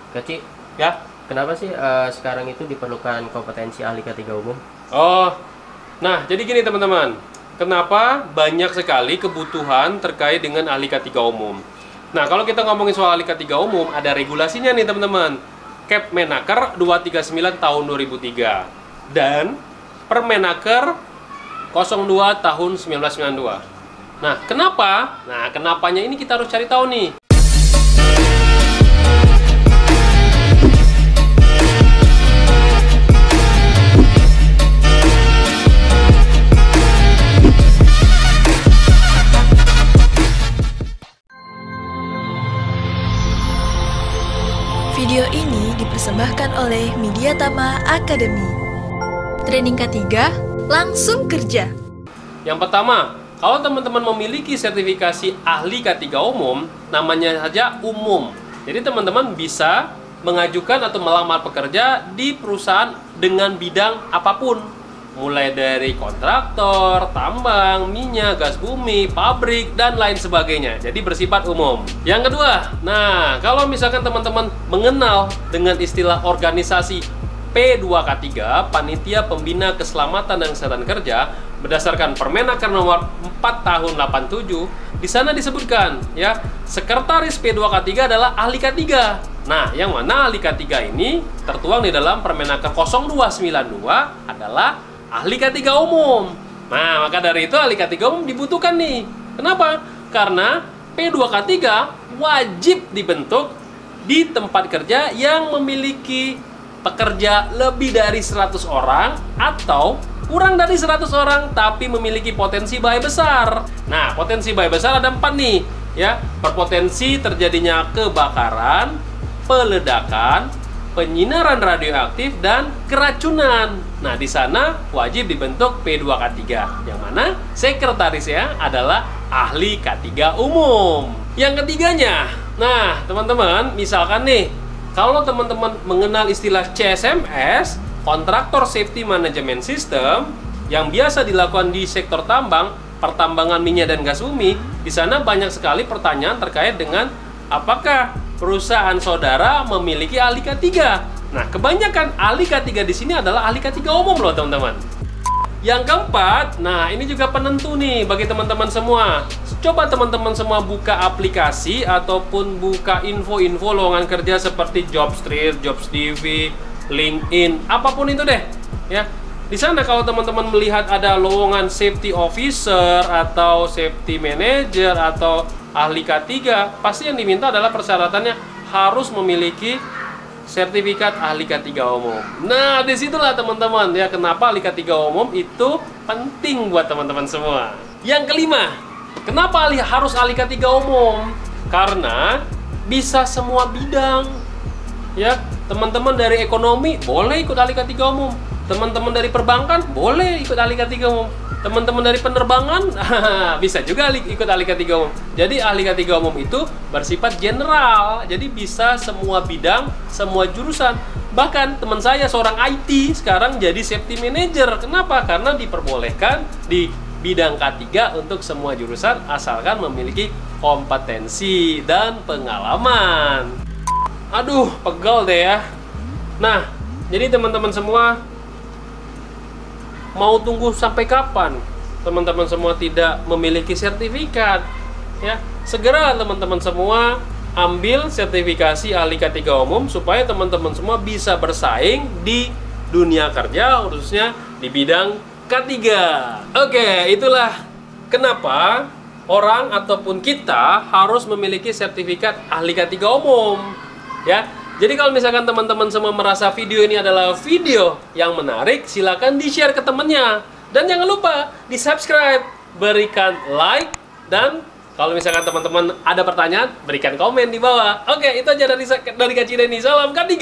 Keci, Ya. kenapa sih sekarang itu diperlukan kompetensi ahli K3 umum? Oh, nah jadi gini teman-teman. Kenapa banyak sekali kebutuhan terkait dengan ahli K3 umum? Nah, kalau kita ngomongin soal ahli K3 umum, ada regulasinya nih teman-teman. Kepmenaker 239 tahun 2003 dan Permenaker 02 tahun 1992. Nah, kenapa? Nah, kenapanya ini kita harus cari tahu nih. Video ini dipersembahkan oleh Mediatama Academy. Training K3, langsung kerja. Yang pertama, kalau teman-teman memiliki sertifikasi ahli K3 umum, namanya saja umum. Jadi teman-teman bisa mengajukan atau melamar pekerja di perusahaan dengan bidang apapun. Mulai dari kontraktor, tambang, minyak, gas bumi, pabrik, dan lain sebagainya. Jadi bersifat umum. Yang kedua, nah kalau misalkan teman-teman mengenal dengan istilah organisasi P2K3, Panitia Pembina Keselamatan dan Kesehatan Kerja, berdasarkan Permenaker nomor 4 tahun 87, di sana disebutkan ya, sekretaris P2K3 adalah ahli K3. Nah, yang mana ahli K3 ini tertuang di dalam Permenaker 0292 adalah ahli K3 umum. Nah, maka dari itu ahli K3 umum dibutuhkan nih. Kenapa? Karena P2K3 wajib dibentuk di tempat kerja yang memiliki pekerja lebih dari 100 orang atau kurang dari 100 orang tapi memiliki potensi bahaya besar. Nah, potensi bahaya besar ada 4 nih, ya. Berpotensi terjadinya kebakaran, peledakan, penyinaran radioaktif, dan keracunan. Nah, di sana wajib dibentuk P2K3, yang mana sekretarisnya adalah ahli K3 umum. Yang ketiganya, nah teman-teman, misalkan nih, kalau teman-teman mengenal istilah CSMS, Kontraktor Safety Management System, yang biasa dilakukan di sektor tambang, pertambangan minyak dan gas bumi, di sana banyak sekali pertanyaan terkait dengan apakah perusahaan saudara memiliki ahli K3. Nah, kebanyakan ahli K3 di sini adalah ahli K3 umum loh, teman-teman. Yang keempat, nah ini juga penentu nih bagi teman-teman semua. Coba teman-teman semua buka aplikasi ataupun buka info-info lowongan kerja seperti Jobstreet, JobsDB, LinkedIn, apapun itu deh, ya. Di sana kalau teman-teman melihat ada lowongan safety officer atau safety manager atau ahli K3, pasti yang diminta adalah persyaratannya harus memiliki sertifikat ahli K3 umum. Nah, disitulah teman-teman ya, kenapa ahli K3 umum itu penting buat teman-teman semua. Yang kelima, kenapa harus ahli K3 umum? Karena bisa semua bidang. Ya, teman-teman dari ekonomi boleh ikut ahli K3 umum. Teman-teman dari perbankan boleh ikut ahli K3 umum. Teman-teman dari penerbangan bisa juga ikut ahli K3 umum. Jadi ahli K3 umum itu bersifat general. Jadi bisa semua bidang, semua jurusan. Bahkan teman saya seorang IT sekarang jadi safety manager. Kenapa? Karena diperbolehkan di bidang K3 untuk semua jurusan asalkan memiliki kompetensi dan pengalaman. Aduh, pegal deh ya. Nah, jadi teman-teman semua, mau tunggu sampai kapan teman-teman semua tidak memiliki sertifikat? Ya, segera teman-teman semua ambil sertifikasi ahli K3 umum supaya teman-teman semua bisa bersaing di dunia kerja, khususnya di bidang K3. Oke, itulah kenapa orang ataupun kita harus memiliki sertifikat ahli K3 umum. Ya, jadi kalau misalkan teman-teman semua merasa video ini adalah video yang menarik, silakan di-share ke temennya. Dan jangan lupa di-subscribe, berikan like, dan kalau misalkan teman-teman ada pertanyaan, berikan komen di bawah. Oke, itu aja dari Kak Cideni. Salam K3.